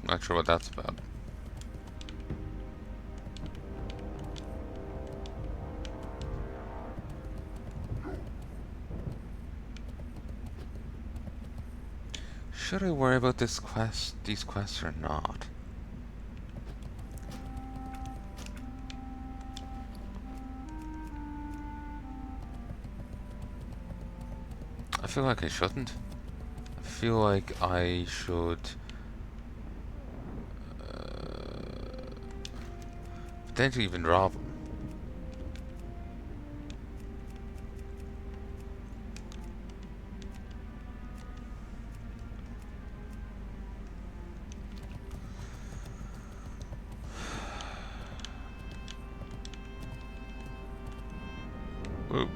Not sure what that's about. Should I worry about these quests or not? I feel like I shouldn't. I feel like I should potentially even drop them. Ooh.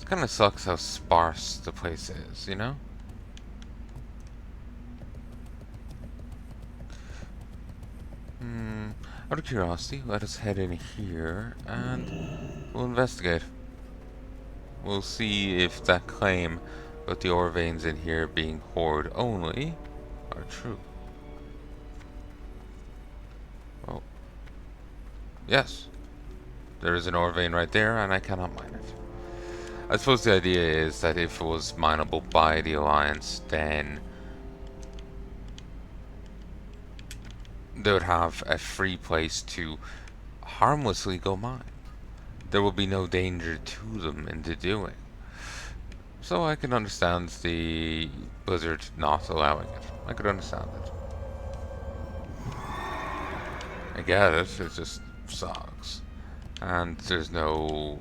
It kind of sucks how sparse the place is, you know? Out of curiosity, let us head in here and we'll investigate. We'll see if that claim about the ore veins in here being horde only are true. Oh. Yes. There is an ore vein right there and I cannot mine it. I suppose the idea is that if it was mineable by the Alliance, then they would have a free place to harmlessly go mine. There will be no danger to them in the doing. So I can understand the Blizzard not allowing it. I could understand it. I get it, it just sucks. And there's no,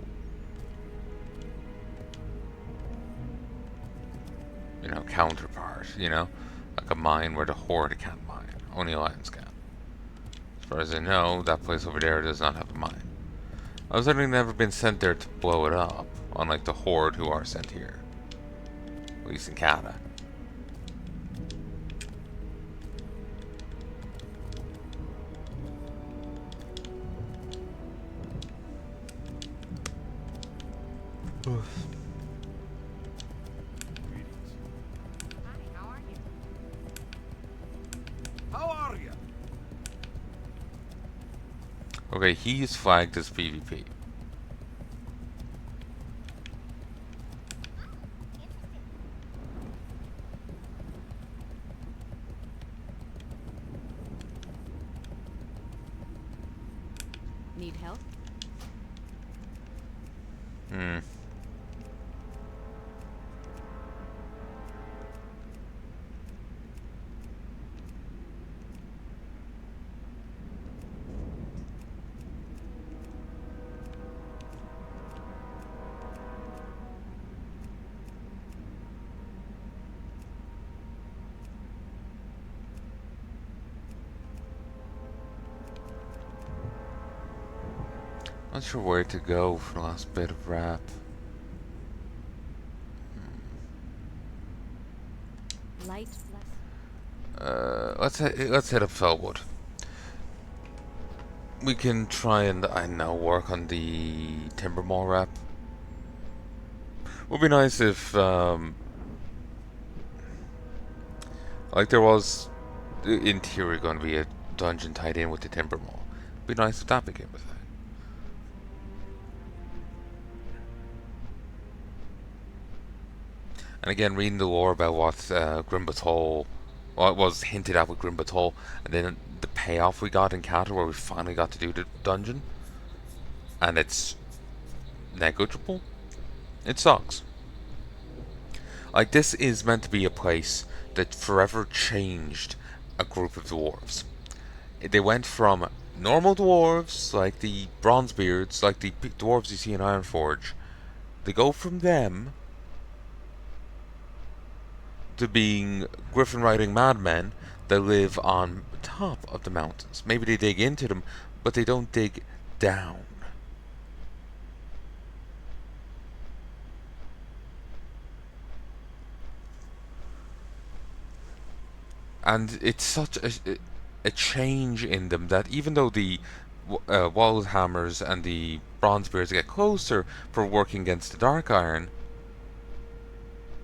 counterpart, like a mine where the Horde can't mine. Only Alliance can. As far as I know, that place over there does not have a mine. I was certainly never been sent there to blow it up, unlike the Horde who are sent here. At least in Canada. Oof. Okay, he's flagged as PvP. Need help? Not sure where to go for the last bit of rap. Light. Let's hit up Felwood. We can try and I know work on the Timber Mall rap. Would be nice if like there was in theory going to be a dungeon tied in with the Timber Mall. Be nice if that became a thing. And again, reading the lore about what Grimbatol, what was hinted at with Grimbatol, and then the payoff we got in Cata where we finally got to do the dungeon, and it's negligible. It sucks. Like, this is meant to be a place that forever changed a group of dwarves. They went from normal dwarves, like the Bronzebeards, like the dwarves you see in Ironforge, they go from them to being griffin riding madmen that live on top of the mountains. Maybe they dig into them, but they don't dig down. and it's such a change in them that even though the wall hammers and the bronze spears get closer for working against the dark iron,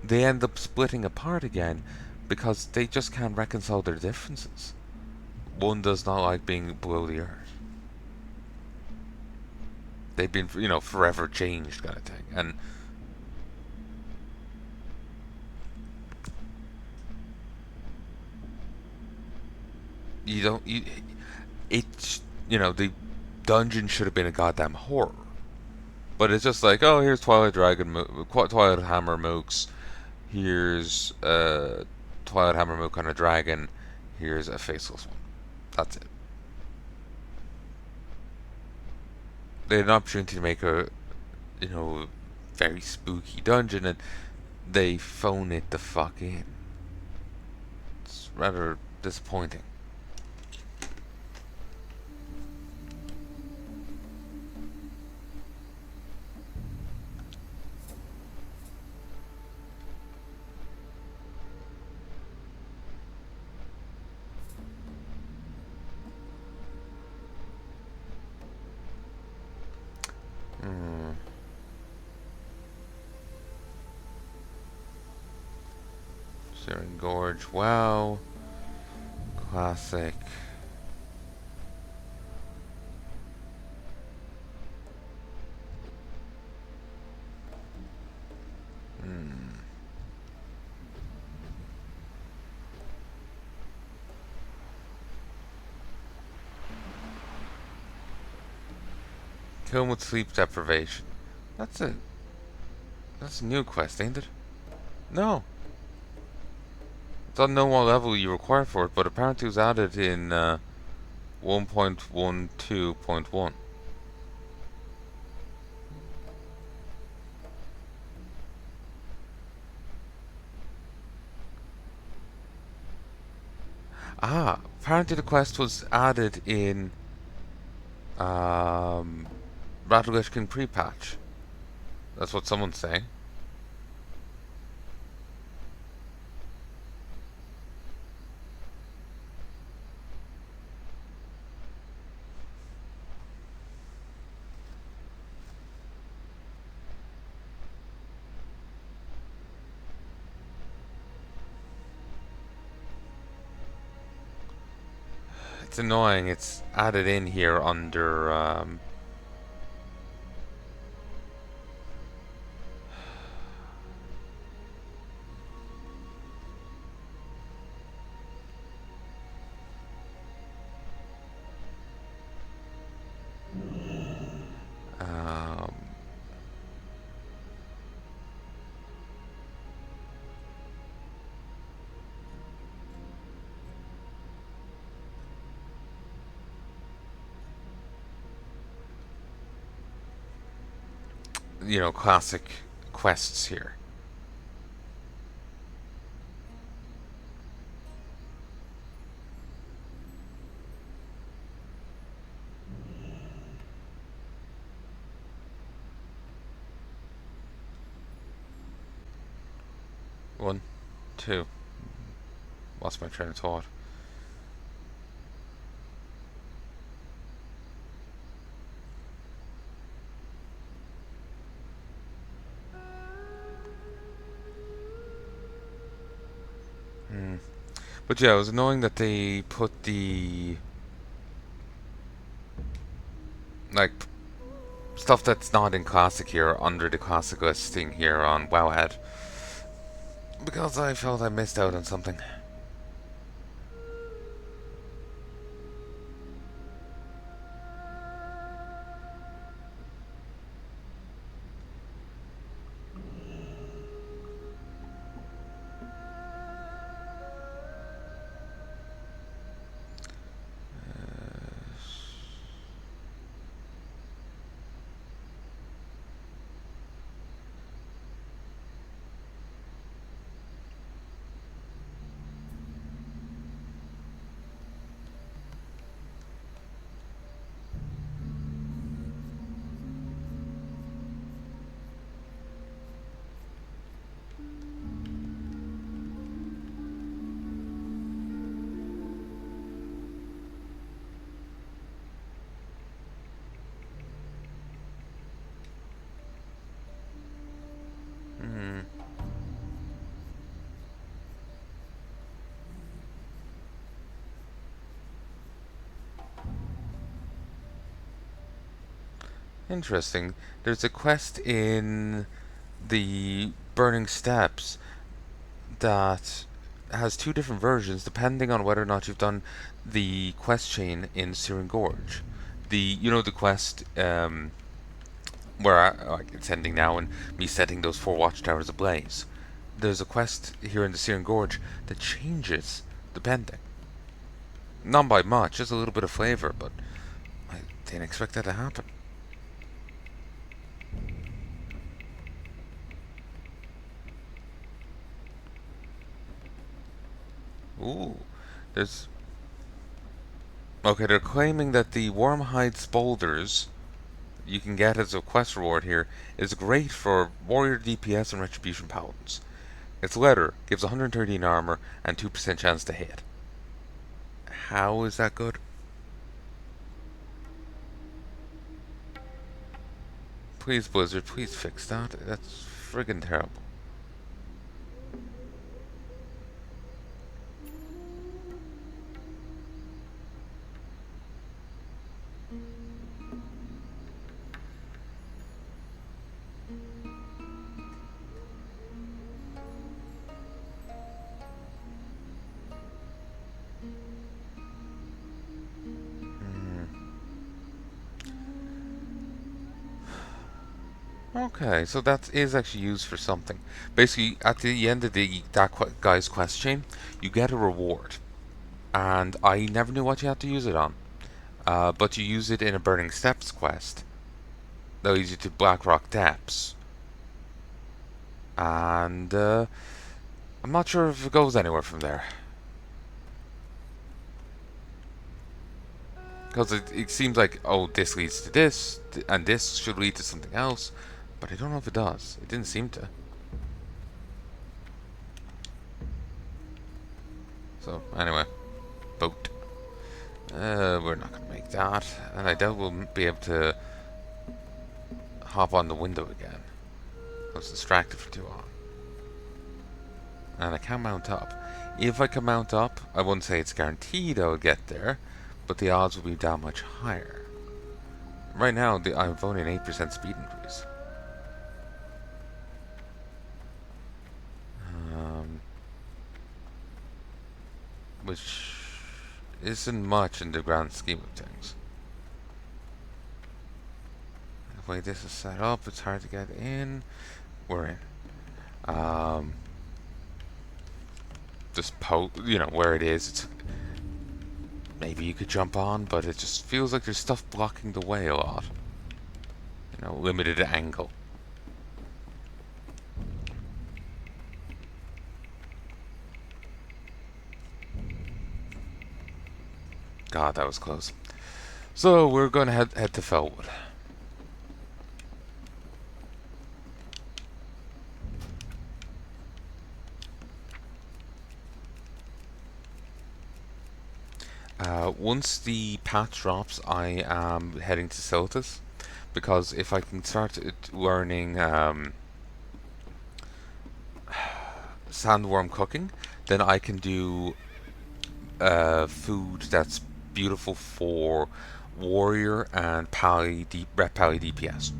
they end up splitting apart again because they just can't reconcile their differences. One does not like being below the earth. They've been, forever changed, kind of thing. And you don't, you, it's, the dungeon should have been a goddamn horror. But it's just like, oh, here's Twilight Hammer mooks. Here's Twilight Hammer mook on a dragon. Here's a faceless one. That's it. They had an opportunity to make a, very spooky dungeon, and they phone it the fuck in. It's rather disappointing. Hmm. Searing Gorge. Wow. Classic. Hmm. Kill him with sleep deprivation. That's a that's a new quest, ain't it? No. I don't know what level you require for it, but apparently it was added in 1.12.1. Apparently the quest was added in Radagishkin pre-patch. That's what someone's saying. It's annoying. It's added in here under um, classic quests here. One, two. Lost my train of thought. Hmm. But yeah, it was annoying that they put the like stuff that's not in classic here under the classic listing here on Wowhead because I felt I missed out on something. Interesting. There's a quest in the Burning Steps that has two different versions depending on whether or not you've done the quest chain in Siren Gorge. The quest where like it's ending now and me setting those 4 watchtowers ablaze. There's a quest here in the Siren Gorge that changes depending. Not by much, just a little bit of flavor, but I didn't expect that to happen. Ooh, there's okay. They're claiming that the Wormhide Spolders you can get as a quest reward here is great for warrior DPS and retribution paladins. Its leather gives 113 armor and 2% chance to hit. How is that good? Please, Blizzard, please fix that. That's friggin' terrible. Okay, so that is actually used for something. Basically, at the end of that guy's quest chain, you get a reward, and I never knew what you had to use it on. But you use it in a Burning Steps quest that leads you to Blackrock Depths, and I'm not sure if it goes anywhere from there. Because it seems like, oh, this leads to this, and this should lead to something else, but I don't know if it does. It didn't seem to. So, anyway, boat. We're not going to make that, and I doubt we'll be able to hop on the window again. I was distracted for too long. And I can't mount up. If I can mount up, I wouldn't say it's guaranteed I would get there, but the odds will be that much higher. Right now, I've only an 8% speed increase. Which isn't much in the grand scheme of things. The way this is set up, it's hard to get in. We're in. Just where it is. It's maybe you could jump on, but it just feels like there's stuff blocking the way a lot. Limited angle. God, that was close. So we're going to head to Felwood. Once the patch drops, I am heading to Celtis, because if I can start learning sandworm cooking, then I can do food that's beautiful for warrior and rep pally DPS.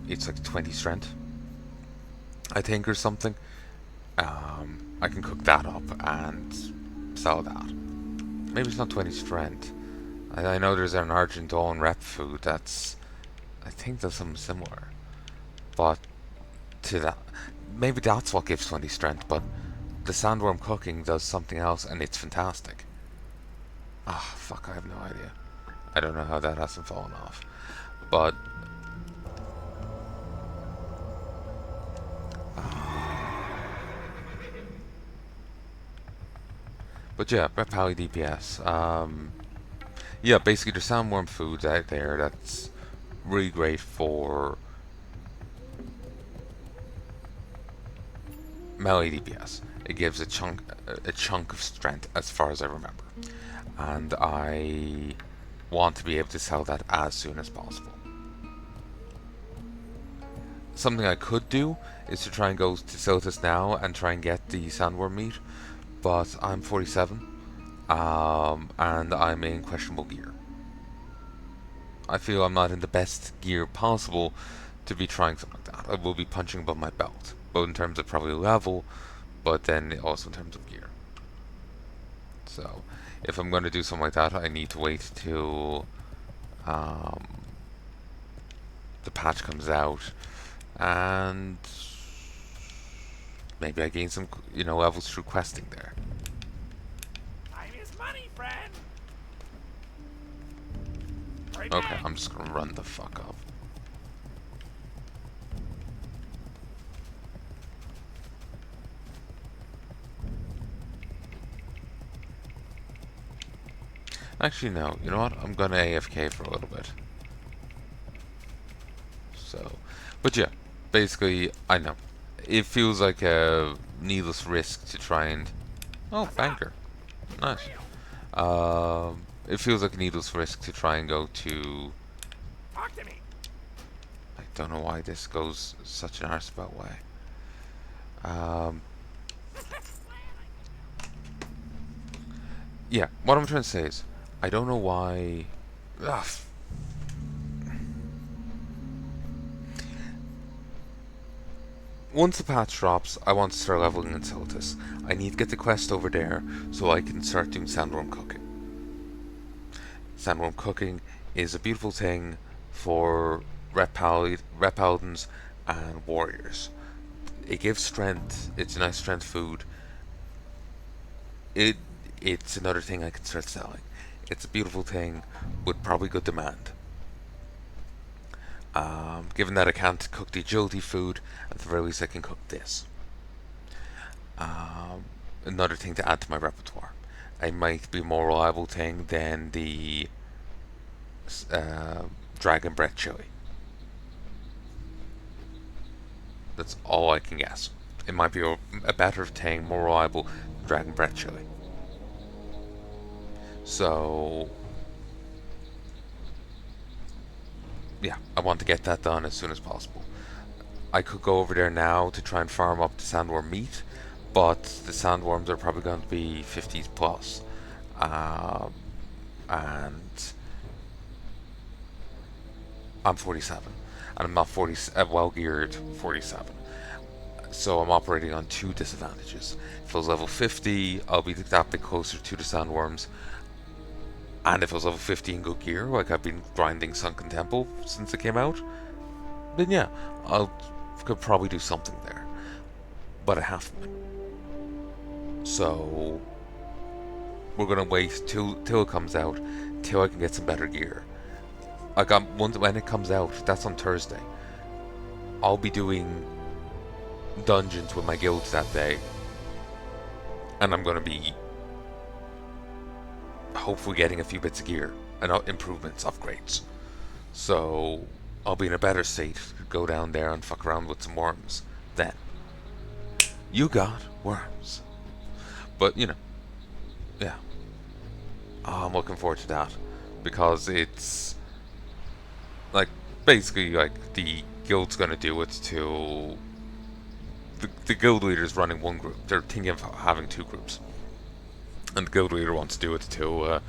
It's like 20 strength, I think, or something. I can cook that up and sell that. Maybe it's not 20 strength. I know there's an Argent Dawn rep food that's, I think there's something similar. But to that, maybe that's what gives 20 strength, but the sandworm cooking does something else and it's fantastic. Ah, fuck, I have no idea. I don't know how that hasn't fallen off. But yeah, rep pally DPS. Yeah, basically there's sandworm foods out there that's really great for melee DPS. It gives a chunk of strength, as far as I remember, and I want to be able to sell that as soon as possible. Something I could do is to try and go to Celtis now and try and get the sandworm meat, but I'm 47, and I'm in questionable gear. I feel I'm not in the best gear possible to be trying something like that. I will be punching above my belt, both in terms of probably level, but then also in terms of gear. So, if I'm going to do something like that, I need to wait till um, the patch comes out, and maybe I gain some, levels through questing there. Time is money, friend. Right Okay, back. I'm just gonna run the fuck up. Actually, no. You know what? I'm gonna AFK for a little bit. So, but yeah, basically, I know. It feels like a needless risk to try and... Oh, What's up? banker. Nice. Real. It feels like a needless risk to try and go to... Talk to me. I don't know why this goes such an arse about way. Um, yeah, what I'm trying to say is, I don't know why... Ugh. Once the patch drops, I want to start leveling in Celtis. I need to get the quest over there so I can start doing sandworm cooking. Sandworm cooking is a beautiful thing for paladins and warriors. It gives strength. It's a nice strength food. It it's another thing I can start selling. It's a beautiful thing with probably good demand. Given that I can't cook the agility food, at the very least I can cook this. Another thing to add to my repertoire. I might be a more reliable thing than the uh, dragon breath chili. That's all I can guess. It might be a better thing, more reliable dragon breath chili. So, yeah, I want to get that done as soon as possible. I could go over there now to try and farm up the sandworm meat, but the sandworms are probably going to be 50s plus. Um, and I'm 47, and I'm not 40 well geared 47. So I'm operating on two disadvantages. If I was level 50, I'll be that bit closer to the sandworms. And if I was level 50 in good gear, like I've been grinding Sunken Temple since it came out, then yeah, I could probably do something there. But I haven't been. So we're gonna wait till it comes out, till I can get some better gear. I got once when it comes out. That's on Thursday. I'll be doing dungeons with my guilds that day, and I'm gonna be hopefully getting a few bits of gear and improvements, upgrades. So I'll be in a better state to go down there and fuck around with some worms. Then you got worms, but yeah, I'm looking forward to that because it's like basically like the guild's gonna do it to the guild leader's running one group. They're thinking of having two groups, and the guild leader wants to do it till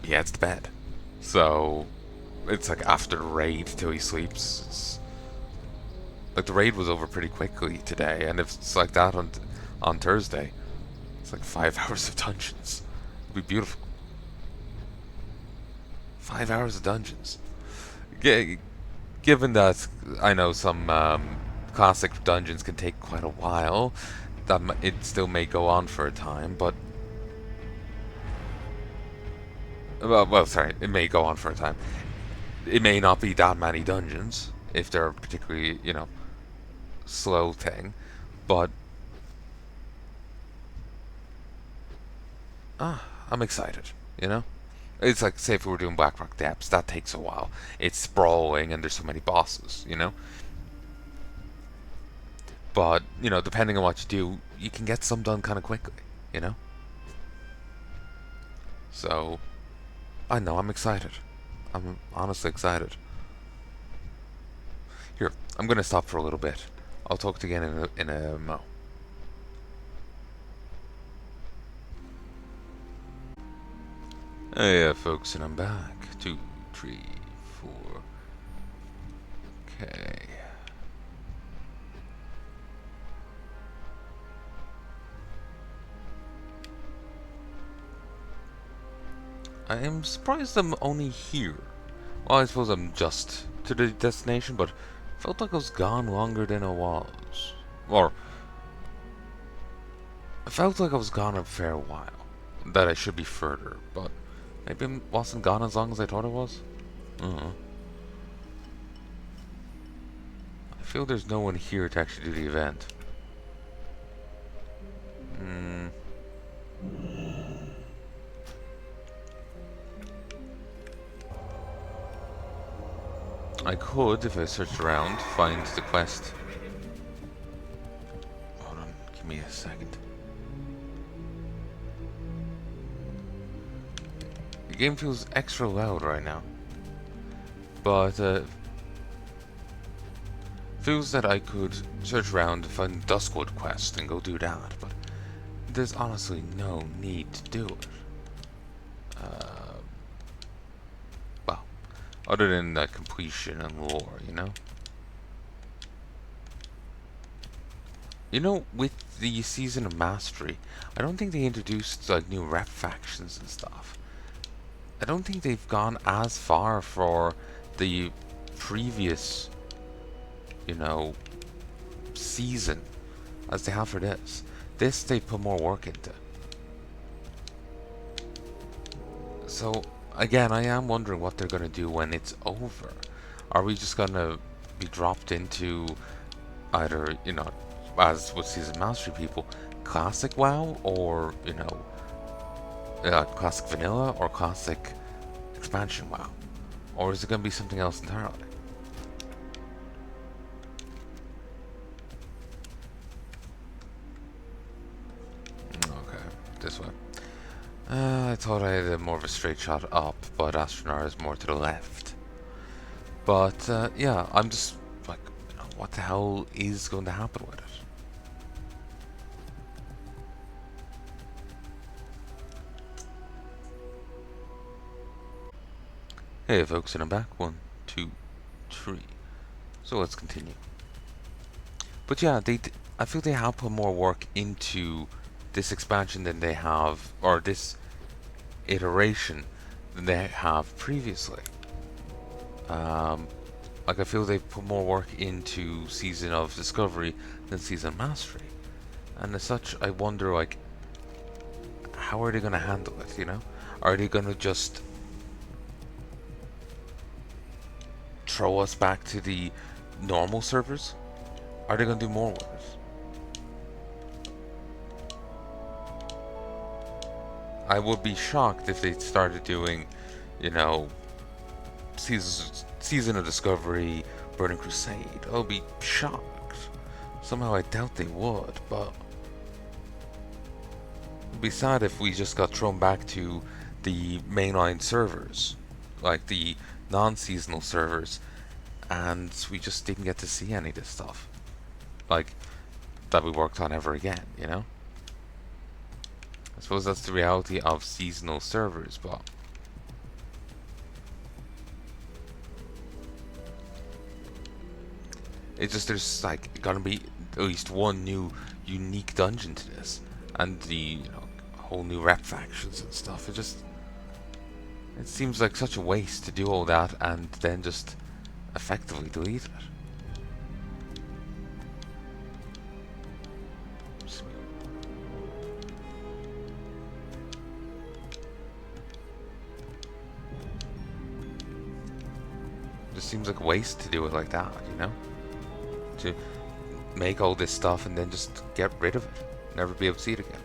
he heads to bed. So it's like after the raid till he sleeps. It's like the raid was over pretty quickly today, and if it's like that on Thursday, it's like 5 hours of dungeons. It'd be beautiful. 5 hours of dungeons. Given that I know some classic dungeons can take quite a while, that it still may go on for a time, but well, sorry, it may go on for a time. It may not be that many dungeons if they're a particularly, slow thing, but I'm excited, It's like, say if we were doing Blackrock Depths, that takes a while. It's sprawling and there's so many bosses. But, depending on what you do, you can get some done kind of quickly, you know? So, I know, I'm excited. I'm honestly excited. Here, I'm gonna stop for a little bit. I'll talk to you again in a mo. Hey, folks, and I'm back. 2, 3, Okay. I am surprised I'm only here. Well, I suppose I'm just to the destination, but felt like I was gone longer than I was. Or, I felt like I was gone a fair while. That I should be further, but maybe I wasn't gone as long as I thought I was? I feel there's no one here to actually do the event. I could, if I searched around, find the quest. Hold on, give me a second. The game feels extra loud right now. But, feels that I could search around and find Duskwood quest and go do that, but there's honestly no need to do it. Well, other than completion and lore, you know? You know, with the Season of Mastery, I don't think they introduced like new rep factions and stuff. I don't think they've gone as far for the previous, you know, season as they have for this. This they put more work into. So again, I am wondering what they're gonna do when it's over. Are we just gonna be dropped into either, you know, as with Season Mastery people, classic WoW, or, you know, classic vanilla, or classic expansion WoW? Or is it gonna be something else entirely? Okay, this way. I thought I had more of a straight shot up, but Astronar is more to the left. But yeah, I'm just like, you know, what the hell is going to happen with it? Hey folks, and I'm back. 1, 2, 3. So let's continue. But yeah, I feel they have put more work into this expansion than they have, or this iteration than they have previously. Like I feel they've put more work into Season of Discovery than Season of Mastery, and as such, I wonder like, how are they going to handle it? You know, are they going to just throw us back to the normal servers? Are they going to do more with it? I would be shocked if they started doing, you know, Season of Discovery, Burning Crusade. I'll be shocked. Somehow I doubt they would, but it'd be sad if we just got thrown back to the mainline servers, like the non-seasonal servers, and we just didn't get to see any of this stuff, like, that we worked on ever again, you know? I suppose that's the reality of seasonal servers, but it's just there's like gonna be at least one new unique dungeon to this, and the, you know, whole new rep factions and stuff. It seems like such a waste to do all that and then just effectively delete it. Just seems like a waste to do it like that, you know? To make all this stuff and then just get rid of it. Never be able to see it again.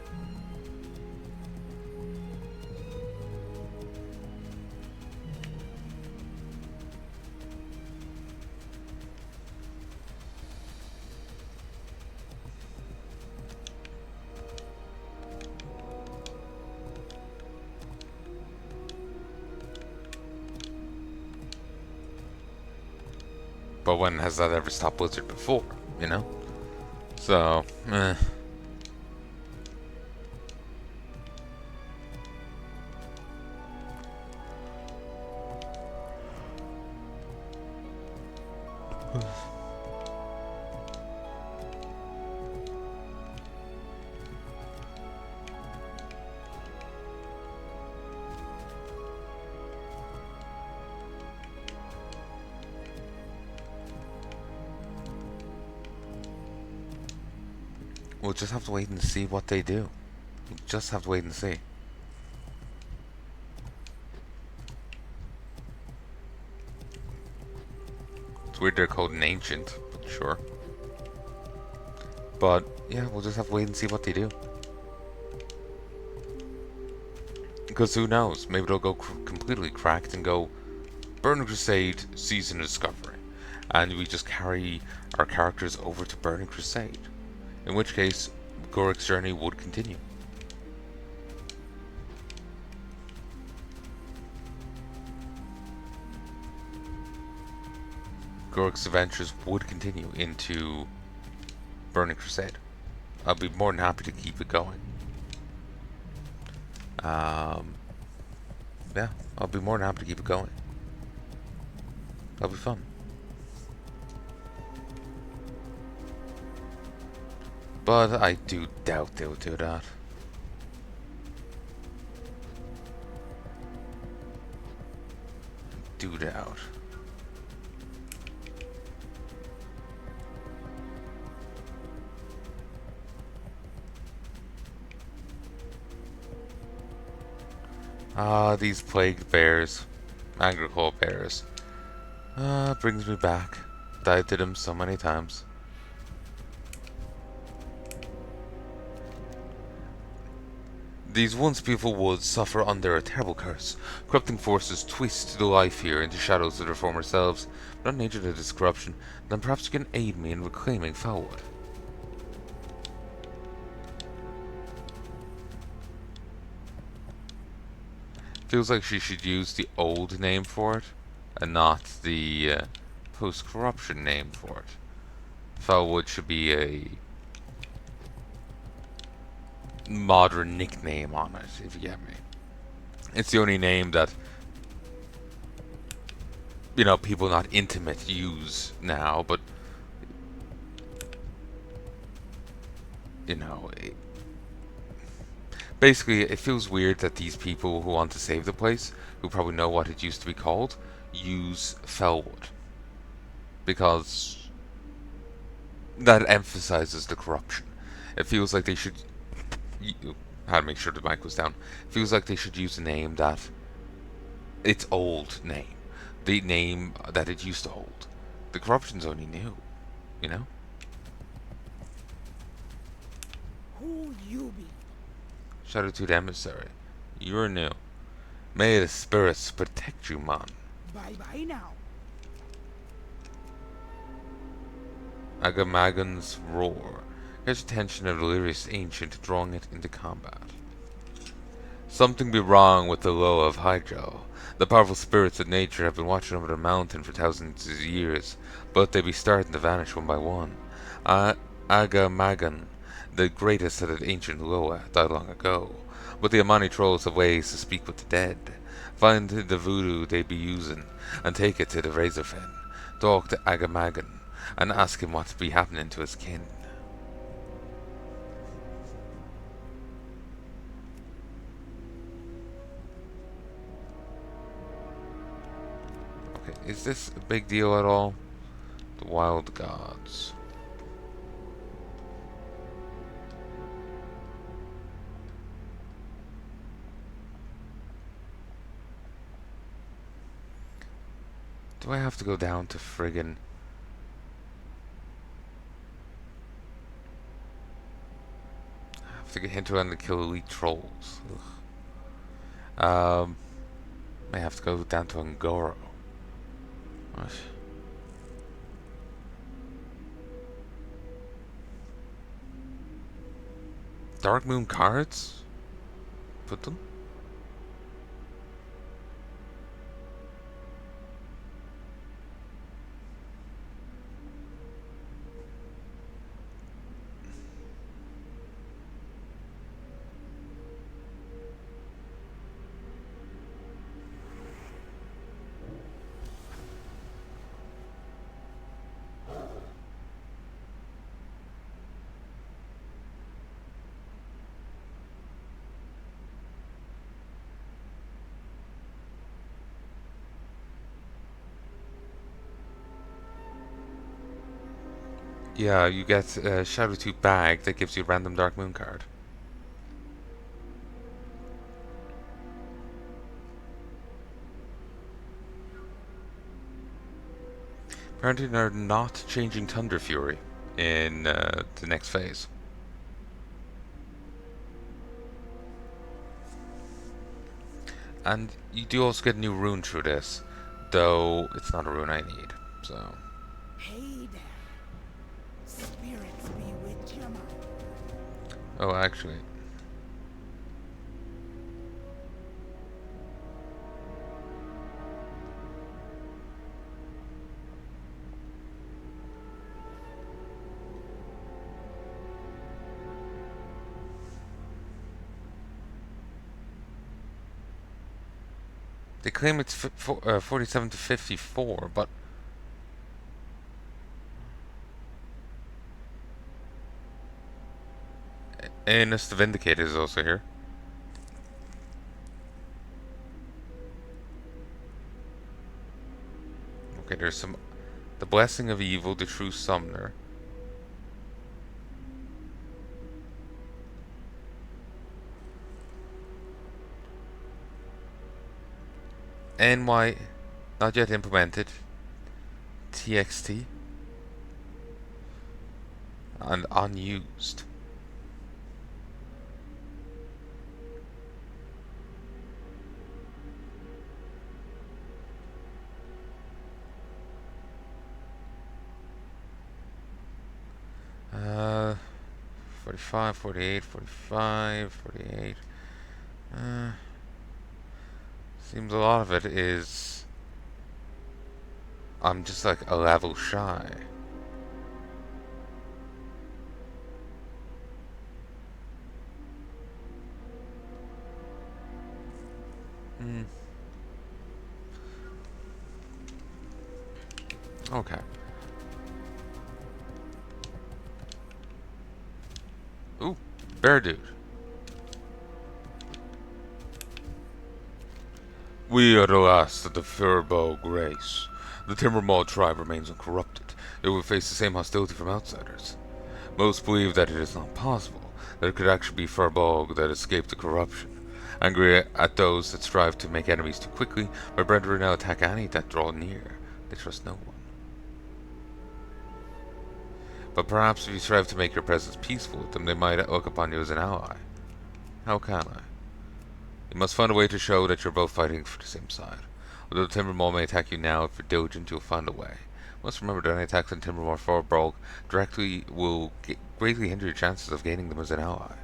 But when has that ever stopped Blizzard before, you know? So, eh. We'll just have to wait and see what they do. We'll just have to wait and see. It's weird they're called an ancient, but sure. But yeah, we'll just have to wait and see what they do. Because who knows? Maybe they'll go completely cracked and go Burning Crusade Season of Discovery, and we just carry our characters over to Burning Crusade. In which case, Gorik's journey would continue. Gorik's adventures would continue into Burning Crusade. I'll be more than happy to keep it going. Yeah, I'll be more than happy to keep it going. That'll be fun. But I do doubt they'll do that. Do doubt. Ah, these plagued bears. Agricole bears. Brings me back. Died to them so many times. These once beautiful woods suffer under a terrible curse. Corrupting forces twist the life here into shadows of their former selves. But not nature to this corruption, then perhaps you can aid me in reclaiming Felwood. Feels like she should use the old name for it, and not the post-corruption name for it. Felwood should be a modern nickname on it, if you get me. It's the only name that, you know, people not intimate use now, but, you know, basically, it feels weird that these people who want to save the place, who probably know what it used to be called, use Felwood. Because that emphasizes the corruption. It feels like they should... How to make sure the mic was down. It feels like they should use a name that... its old name. The name that it used to hold. The corruption's only new, you know? Who you be? Shadow Tooth Emissary. You're new. May the spirits protect you, man. Bye-bye now. Agamagon's roar. Catch attention of the delirious ancient, drawing it into combat. Something be wrong with the law of Hydro. The powerful spirits of nature have been watching over the mountain for thousands of years, but they be starting to vanish one by one. Agamagon, the greatest of the ancient Loa, died long ago, but the Amani trolls have ways to speak with the dead. Find the voodoo they be using, and take it to the Razorfen. Talk to Agamagon, and ask him what's be happening to his kin. Okay, is this a big deal at all? The Wild Gods. Do I have to go down to friggin... I have to get hinterland to kill elite trolls. Ugh. May have to go down to Angoro. What? Dark Moon cards? Put them? Yeah, you get a Shadow Tooth bag that gives you a random Dark Moon card. Apparently they're not changing Thunder Fury in the next phase. And you do also get a new rune through this, though it's not a rune I need, so... Hey there. Spirits be with you, man. Oh, actually... They claim it's 47 to 54, but... Anus the Vindicator is also here. Okay, there's some... The Blessing of Evil, the True Summoner. NY, not yet implemented. TXT. And unused. Uh, 45, 48, 45, 48. Seems a lot of it is... I'm just like a level shy. Okay. Ooh, Bear Dude. We are the last of the Furbog race. The Timbermaw tribe remains uncorrupted. It will face the same hostility from outsiders. Most believe that it is not possible, that it could actually be Furbog that escaped the corruption. Angry at those that strive to make enemies too quickly, my brethren now attack any that draw near. They trust no one. But perhaps if you strive to make your presence peaceful with them, they might look upon you as an ally. How can I? You must find a way to show that you're both fighting for the same side. Although the Timbermaw may attack you now, if you're diligent, you'll find a way. You must remember that any attacks on Timbermaw Furbog directly will greatly hinder your chances of gaining them as an ally.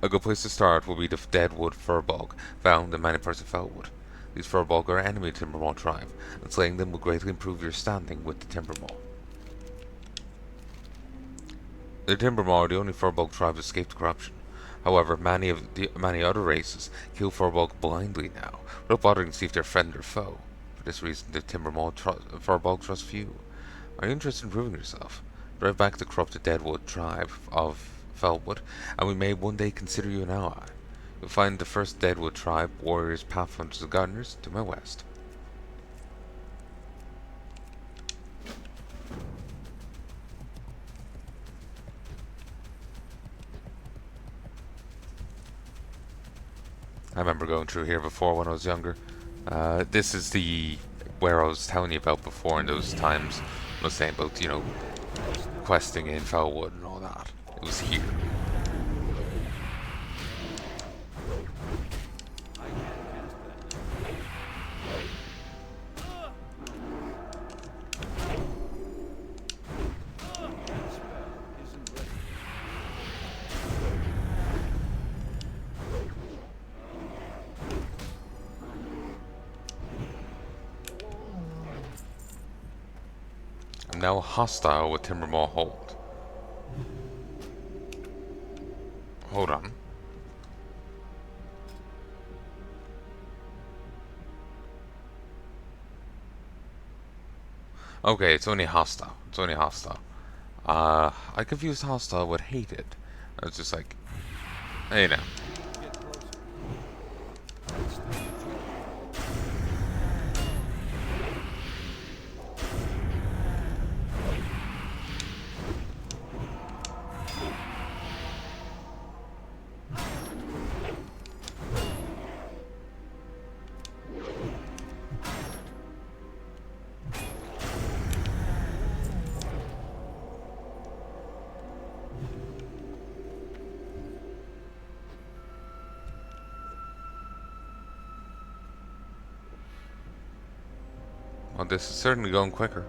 A good place to start will be the Deadwood Furbog, found in many parts of Felwood. These Furbog are enemy of the Timbermaw tribe, and slaying them will greatly improve your standing with the Timbermaw. The Timbermaw are the only Furbog tribe that escaped corruption. However, many other races kill Furbog blindly now, without bothering to see if they're friend or foe. For this reason, the Furbog trust few. Are you interested in proving yourself? Drive back the corrupted Deadwood tribe of Felwood, and we may one day consider you an ally. You'll find the first Deadwood tribe, warriors, pathfinders, and gardeners, to my west. I remember going through here before when I was younger. This is the where I was telling you about before in those times. I was saying about, you know, questing in Felwood and all that. It was here. I'm now hostile with Timbermaw Hold. Hold on. Okay, it's only hostile. It's only hostile. I confused hostile with hated. I was just like, hey now. Well, this is certainly going quicker.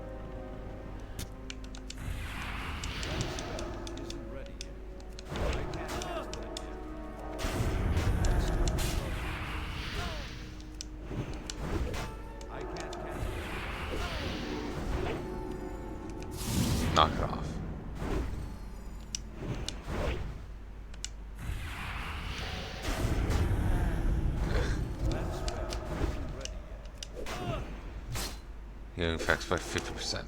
Knock it off. Healing effects by 50%.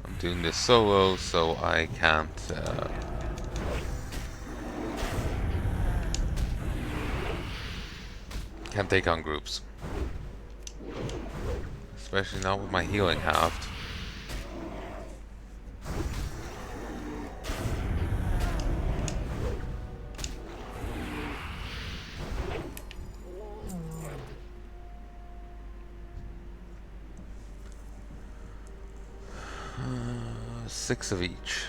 I'm doing this solo, so I can't. Can't take on groups. Especially not with my healing halved. Six of each.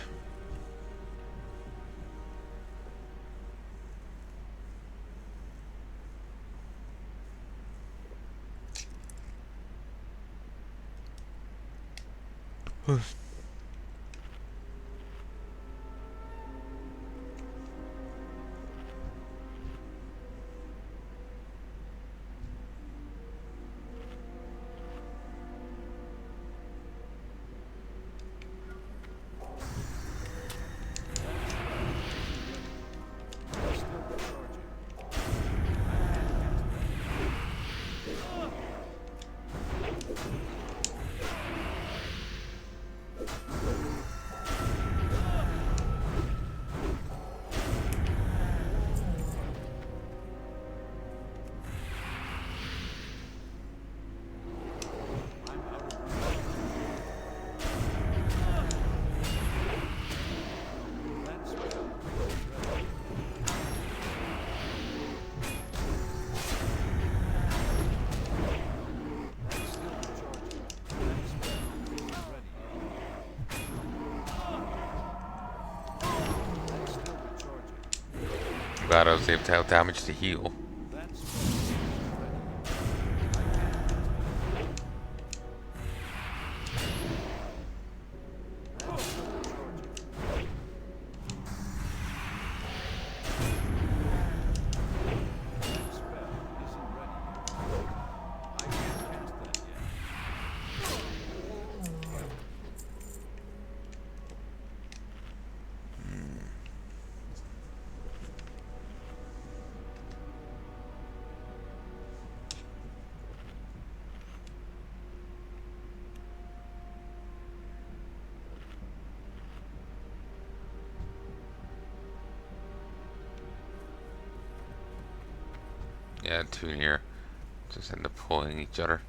Glad I was able to help damage to heal. Yeah, two here. Just end up pulling each other.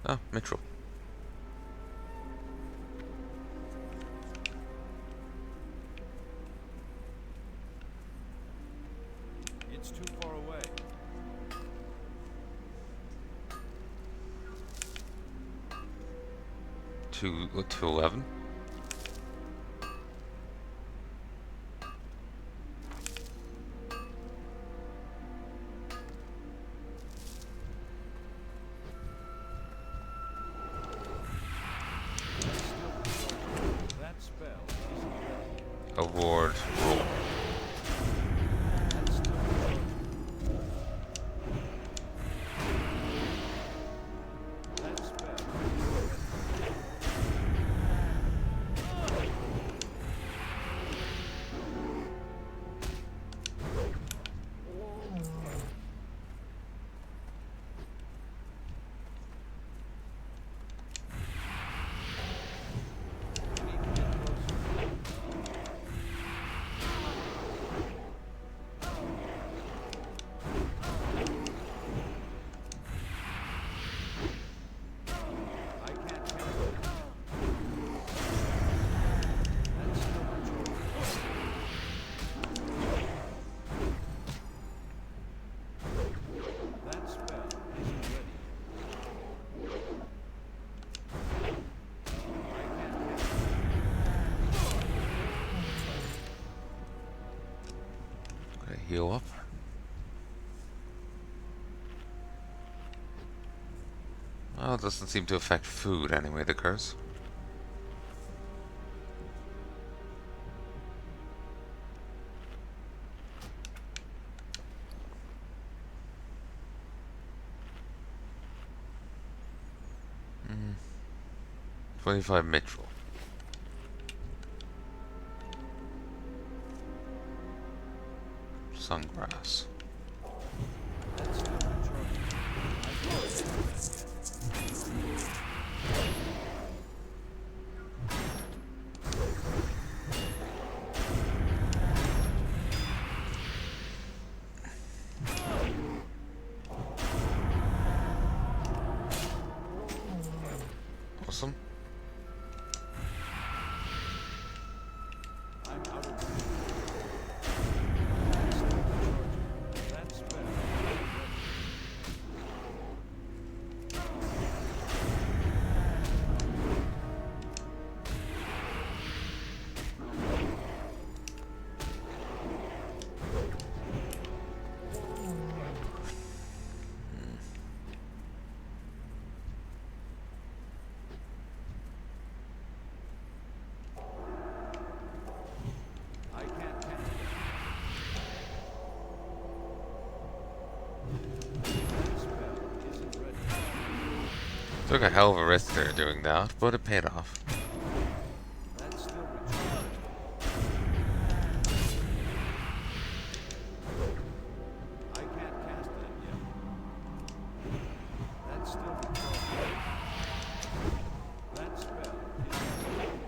Oh, Mitchell. It's too far away. 211. That spell isn't ready. Award roll. That's still charging. That spell isn't ready. We need to get closer. heal up. Well, it doesn't seem to affect food anyway, the curse. Mm. 25 mitral. Sungrass. That's still recharging. I can't use that yet. Awesome. I'm out of range. That's still recharging. That spell is ready. I can't cast that. That spell isn't ready. Took a hell of a risk there doing that, but it paid off. That's still recharging. I can't cast that yet. That's still recharging. That spell isn't ready.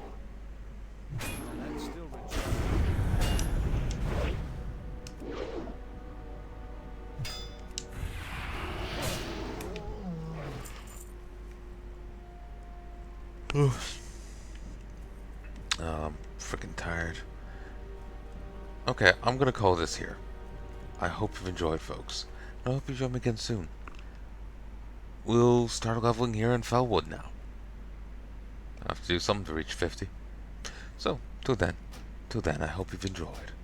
That's still recharging. I'm freaking tired. Okay, I'm gonna call this here. I hope you've enjoyed, folks. And I hope you join me again soon. We'll start leveling here in Felwood now. I have to do something to reach 50. So, till then, I hope you've enjoyed.